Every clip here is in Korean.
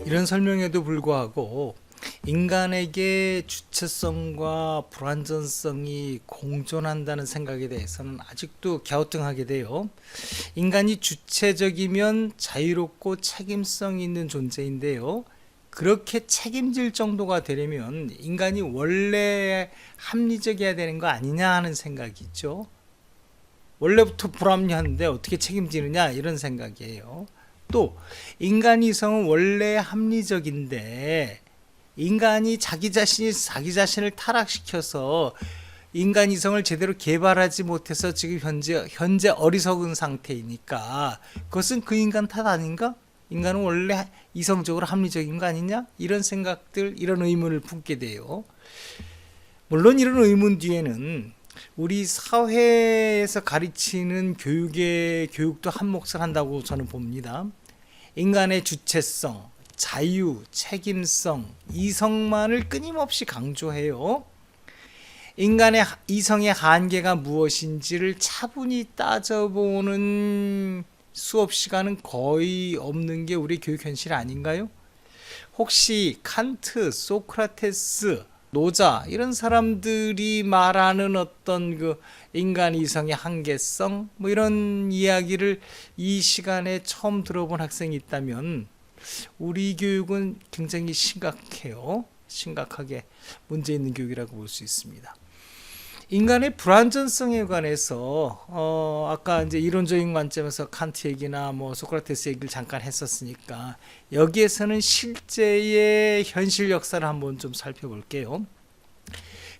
이런 설명에도 불구하고 인간에게 주체성과 불완전성이 공존한다는 생각에 대해서는 아직도 갸우뚱하게 돼요. 인간이 주체적이면 자유롭고 책임성 있는 존재인데요. 그렇게 책임질 정도가 되려면 인간이 원래 합리적이어야 되는 거 아니냐 하는 생각이 있죠. 원래부터 불합리한데 어떻게 책임지느냐 이런 생각이에요. 또 인간 이성은 원래 합리적인데 인간이 자기 자신을 타락시켜서 인간 이성을 제대로 개발하지 못해서 지금 현재 어리석은 상태이니까 그것은 그 인간 탓 아닌가? 인간은 원래 이성적으로 합리적인 거 아니냐? 이런 생각들, 이런 의문을 품게 돼요. 물론 이런 의문 뒤에는 우리 사회에서 가르치는 교육도 한 몫을 한다고 저는 봅니다. 인간의 주체성, 자유, 책임성, 이성만을 끊임없이 강조해요. 인간의 이성의 한계가 무엇인지를 차분히 따져보는 수업 시간은 거의 없는 게 우리 교육 현실 아닌가요? 혹시 칸트, 소크라테스, 노자 이런 사람들이 말하는 어떤 그 인간 이성의 한계성 뭐 이런 이야기를 이 시간에 처음 들어본 학생이 있다면 우리 교육은 굉장히 심각해요. 심각하게 문제 있는 교육이라고 볼 수 있습니다. 인간의 불완전성에 관해서 아까 이제 이론적인 관점에서 칸트 얘기나 뭐 소크라테스 얘기를 잠깐 했었으니까 여기에서는 실제의 현실 역사를 한번 좀 살펴볼게요.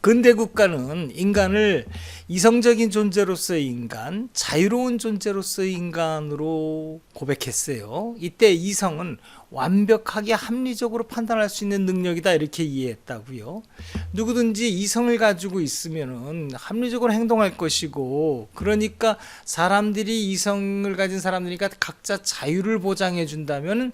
근대 국가는 인간을 이성적인 존재로서의 인간, 자유로운 존재로서의 인간으로 고백했어요. 이때 이성은 완벽하게 합리적으로 판단할 수 있는 능력이다 이렇게 이해했다고요. 누구든지 이성을 가지고 있으면은 합리적으로 행동할 것이고, 그러니까 사람들이 이성을 가진 사람들이니까 각자 자유를 보장해 준다면은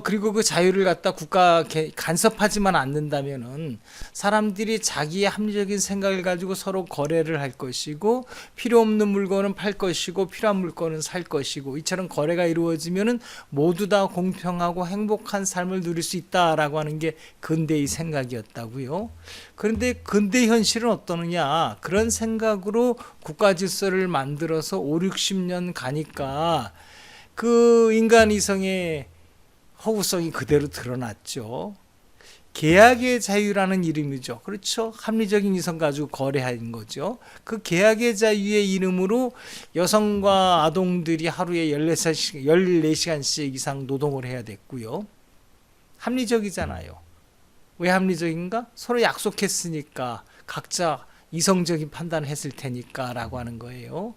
그리고 그 자유를 갖다 국가 간섭하지만 않는다면은 사람들이 자기의 합리적인 생각을 가지고 서로 거래를 할 것이고, 필요 없는 물건은 팔 것이고 필요한 물건은 살 것이고, 이처럼 거래가 이루어지면은 모두 다 공평하고 행복한 삶을 누릴 수 있다라고 하는 게 근대의 생각이었다고요. 그런데 근대 현실은 어떠느냐? 그런 생각으로 국가 질서를 만들어서 5, 60년 가니까 그 인간 이성의 허구성이 그대로 드러났죠. 계약의 자유라는 이름이죠. 그렇죠. 합리적인 이성 가지고 거래하는 거죠. 그 계약의 자유의 이름으로 여성과 아동들이 하루에 14시간씩 이상 노동을 해야 됐고요. 합리적이잖아요. 왜 합리적인가? 서로 약속했으니까 각자 이성적인 판단을 했을 테니까 라고 하는 거예요.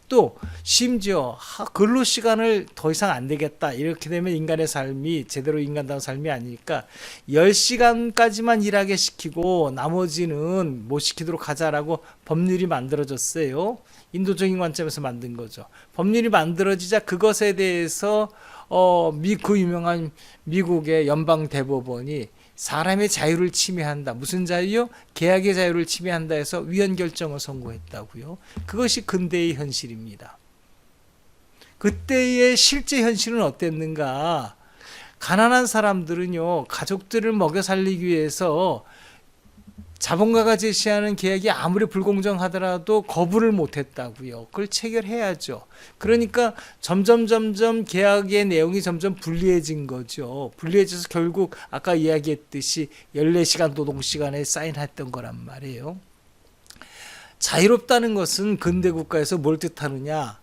또 심지어 근로시간을 더 이상 안 되겠다 이렇게 되면 인간의 삶이 제대로 인간다운 삶이 아니니까 10시간까지만 일하게 시키고 나머지는 못 시키도록 하자라고 법률이 만들어졌어요. 인도적인 관점에서 만든 거죠. 법률이 만들어지자 그것에 대해서 그 유명한 미국의 연방 대법원이 사람의 자유를 침해한다. 무슨 자유요? 계약의 자유를 침해한다 해서 위헌 결정을 선고했다고요. 그것이 근대의 현실입니다. 그때의 실제 현실은 어땠는가? 가난한 사람들은요, 가족들을 먹여 살리기 위해서 자본가가 제시하는 계약이 아무리 불공정하더라도 거부를 못했다고요. 그걸 체결해야죠. 그러니까 점점 계약의 내용이 점점 불리해진 거죠. 불리해져서 결국 아까 이야기했듯이 14시간 노동시간에 사인했던 거란 말이에요. 자유롭다는 것은 근대 국가에서 뭘 뜻하느냐?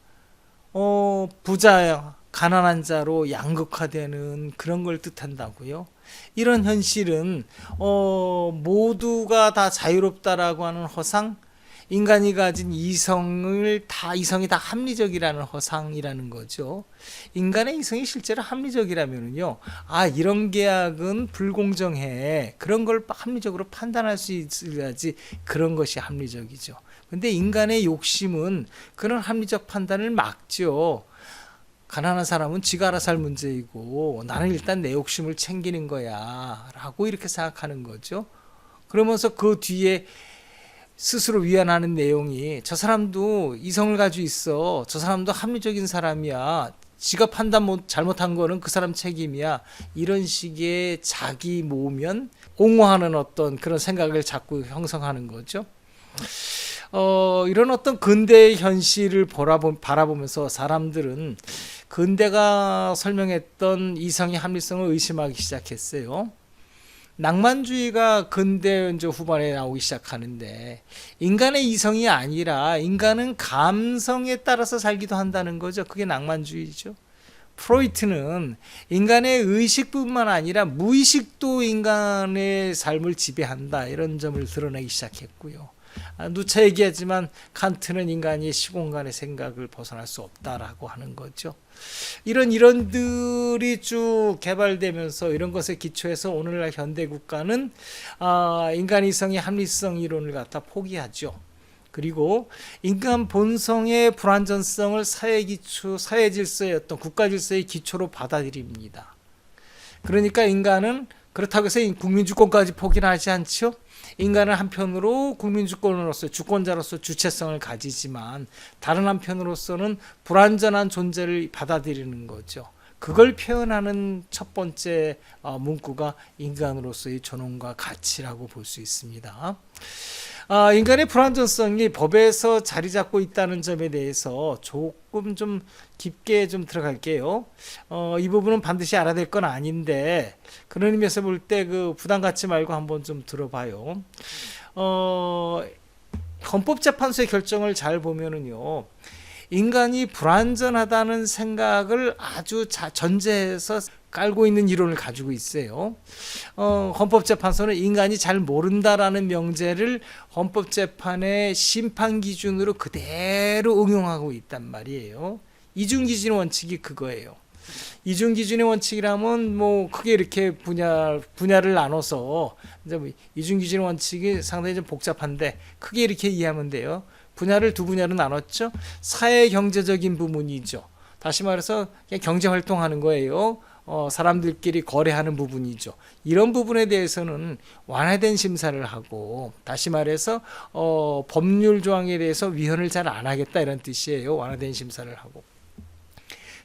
부자, 가난한 자로 양극화되는 그런 걸 뜻한다고요. 이런 현실은 모두가 다 자유롭다라고 하는 허상, 인간이 가진 이성이 다 합리적이라는 허상이라는 거죠. 인간의 이성이 실제로 합리적이라면요, 이런 계약은 불공정해. 그런 걸 합리적으로 판단할 수 있어야지 그런 것이 합리적이죠. 근데 인간의 욕심은 그런 합리적 판단을 막죠. 가난한 사람은 지가 알아서 할 문제이고 나는 일단 내 욕심을 챙기는 거야 라고 이렇게 생각하는 거죠. 그러면서 그 뒤에 스스로 위안하는 내용이 저 사람도 이성을 가지고 있어. 저 사람도 합리적인 사람이야. 지가 판단 잘못한 거는 그 사람 책임이야. 이런 식의 자기 모면, 옹호하는 어떤 그런 생각을 자꾸 형성하는 거죠. 이런 어떤 근대의 현실을 바라보면서 사람들은 근대가 설명했던 이성의 합리성을 의심하기 시작했어요. 낭만주의가 근대 이제 후반에 나오기 시작하는데, 인간의 이성이 아니라 인간은 감성에 따라서 살기도 한다는 거죠. 그게 낭만주의죠. 프로이트는 인간의 의식뿐만 아니라 무의식도 인간의 삶을 지배한다, 이런 점을 드러내기 시작했고요. 누차 얘기하지만 칸트는 인간이 시공간의 생각을 벗어날 수 없다라고 하는 거죠. 이런 이론들이 쭉 개발되면서 이런 것에 기초해서 오늘날 현대 국가는 인간 이성의 합리성 이론을 갖다 포기하죠. 그리고 인간 본성의 불완전성을 사회 질서의 어떤 국가 질서의 기초로 받아들입니다. 그러니까 인간은 그렇다고 해서 국민주권까지 포기는 하지 않죠. 인간은 한편으로 국민주권으로서 주권자로서 주체성을 가지지만 다른 한편으로서는 불완전한 존재를 받아들이는 거죠. 그걸 표현하는 첫 번째 문구가 인간으로서의 존엄과 가치라고 볼 수 있습니다. 인간의 불완전성이 법에서 자리 잡고 있다는 점에 대해서 조금 좀 깊게 좀 들어갈게요. 이 부분은 반드시 알아야 될 건 아닌데, 그런 의미에서 볼 때 그 부담 갖지 말고 한번 좀 들어봐요. 헌법재판소의 결정을 잘 보면은요, 인간이 불완전하다는 생각을 아주 전제해서 깔고 있는 이론을 가지고 있어요. 헌법재판소는 인간이 잘 모른다라는 명제를 헌법재판의 심판 기준으로 그대로 응용하고 있단 말이에요. 이중기준의 원칙이 그거예요. 이중기준의 원칙이라면 뭐 크게 이렇게 분야를 나눠서, 이제 뭐 이중기준의 원칙이 상당히 좀 복잡한데 크게 이렇게 이해하면 돼요. 분야를 두 분야로 나눴죠. 사회 경제적인 부분이죠. 다시 말해서 그냥 경제 활동하는 거예요. 사람들끼리 거래하는 부분이죠. 이런 부분에 대해서는 완화된 심사를 하고, 다시 말해서 법률 조항에 대해서 위헌을 잘 안 하겠다, 이런 뜻이에요. 완화된 심사를 하고.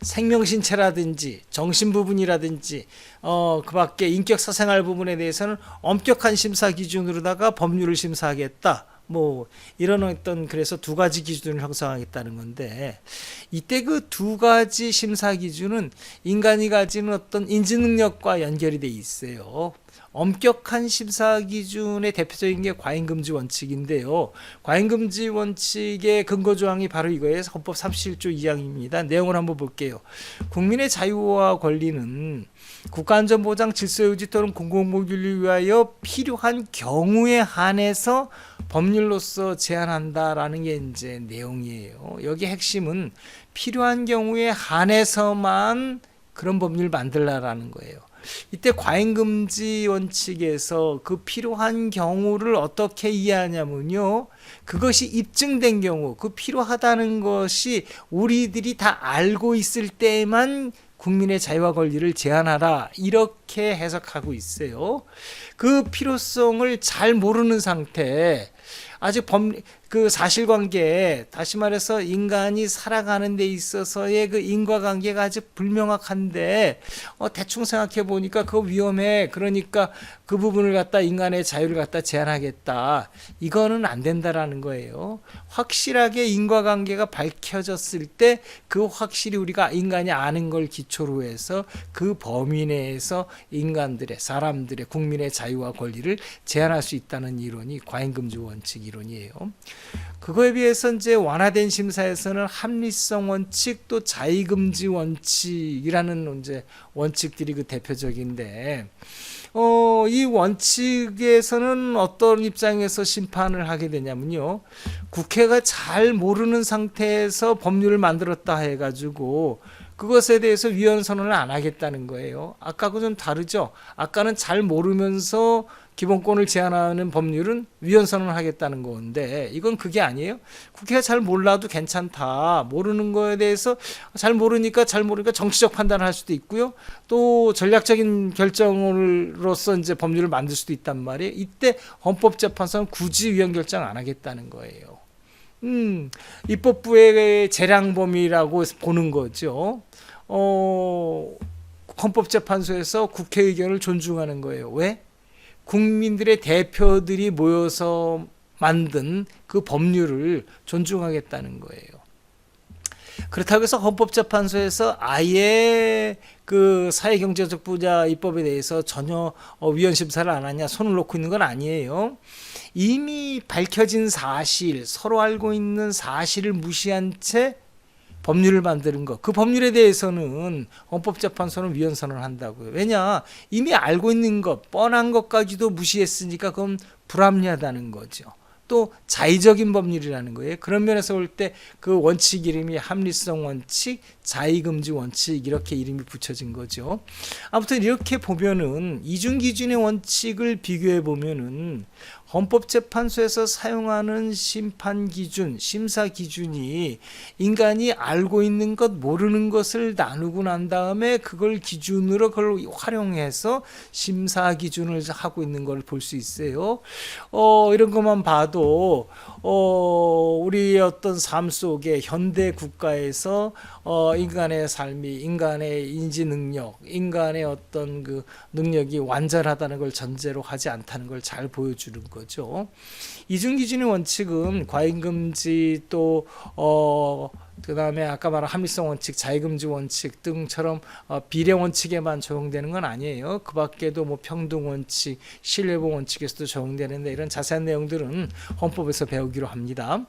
생명신체라든지 정신 부분이라든지 그 밖에 인격 사생활 부분에 대해서는 엄격한 심사 기준으로다가 법률을 심사하겠다. 뭐 이런 어떤, 그래서 두 가지 기준을 형성하겠다는 건데, 이때 그 두 가지 심사 기준은 인간이 가지는 어떤 인지 능력과 연결이 돼 있어요. 엄격한 심사 기준의 대표적인 게 과잉금지 원칙인데요. 과잉금지 원칙의 근거 조항이 바로 이거예요. 헌법 37조 2항입니다. 내용을 한번 볼게요. 국민의 자유와 권리는 국가안전보장, 질서유지 또는 공공복리를 위하여 필요한 경우에 한해서 법률로서 제한한다라는 게 이제 내용이에요. 여기 핵심은 필요한 경우에 한해서만 그런 법률을 만들라라는 거예요. 이때 과잉금지 원칙에서 그 필요한 경우를 어떻게 이해하냐면요, 그것이 입증된 경우, 그 필요하다는 것이 우리들이 다 알고 있을 때만 국민의 자유와 권리를 제한하라, 이렇게 해석하고 있어요. 그 필요성을 잘 모르는 상태, 아직 그 사실관계, 다시 말해서 인간이 살아가는 데 있어서의 그 인과관계가 아직 불명확한데 대충 생각해 보니까 그거 위험해, 그러니까 그 부분을 갖다 인간의 자유를 갖다 제한하겠다, 이거는 안 된다라는 거예요. 확실하게 인과관계가 밝혀졌을 때 그 확실히 우리가 인간이 아는 걸 기초로 해서 그 범위 내에서 인간들의, 사람들의, 국민의 자유와 권리를 제한할 수 있다는 이론이 과잉금지 원칙 이론이에요. 그거에 비해서 이제 완화된 심사에서는 합리성 원칙, 또 자의금지 원칙이라는 이제 원칙들이 그 대표적인데, 이 원칙에서는 어떤 입장에서 심판을 하게 되냐면요, 국회가 잘 모르는 상태에서 법률을 만들었다 해가지고 그것에 대해서 위헌 선언을 안 하겠다는 거예요. 아까하고 좀 다르죠. 아까는 잘 모르면서 기본권을 제한하는 법률은 위헌 선언을 하겠다는 건데, 이건 그게 아니에요. 국회가 잘 몰라도 괜찮다. 모르는 거에 대해서 잘 모르니까 정치적 판단을 할 수도 있고요. 또 전략적인 결정으로서 이제 법률을 만들 수도 있단 말이에요. 이때 헌법재판소는 굳이 위헌 결정 안 하겠다는 거예요. 입법부의 재량 범위라고 보는 거죠. 헌법재판소에서 국회 의견을 존중하는 거예요. 왜? 국민들의 대표들이 모여서 만든 그 법률을 존중하겠다는 거예요. 그렇다고 해서 헌법재판소에서 아예 그 사회경제적 분야 입법에 대해서 전혀 위헌 심사를 안 하냐, 손을 놓고 있는 건 아니에요. 이미 밝혀진 사실, 서로 알고 있는 사실을 무시한 채 법률을 만드는 것, 그 법률에 대해서는 헌법재판소는 위헌 선언을 한다고요. 왜냐, 이미 알고 있는 것, 뻔한 것까지도 무시했으니까 그건 불합리하다는 거죠. 또 자의적인 법률이라는 거예요. 그런 면에서 볼 때 그 원칙 이름이 합리성 원칙, 자의금지 원칙 이렇게 이름이 붙여진 거죠. 아무튼 이렇게 보면은 이중 기준의 원칙을 비교해 보면은 헌법재판소에서 사용하는 심판 기준, 심사 기준이 인간이 알고 있는 것, 모르는 것을 나누고 난 다음에 그걸 기준으로 그걸 활용해서 심사 기준을 하고 있는 걸 볼 수 있어요. 이런 것만 봐도 우리의 어떤 삶 속에 현대 국가에서 인간의 삶이, 인간의 인지 능력, 인간의 어떤 그 능력이 완전하다는 걸 전제로 하지 않다는 걸 잘 보여주는 거죠. 이중 기준의 원칙은 과잉금지 또 그다음에 아까 말한 합리성 원칙, 자의금지 원칙 등처럼 비례 원칙에만 적용되는 건 아니에요. 그 밖에도 뭐 평등 원칙, 신뢰보호 원칙에서도 적용되는데 이런 자세한 내용들은 헌법에서 배우기로 합니다.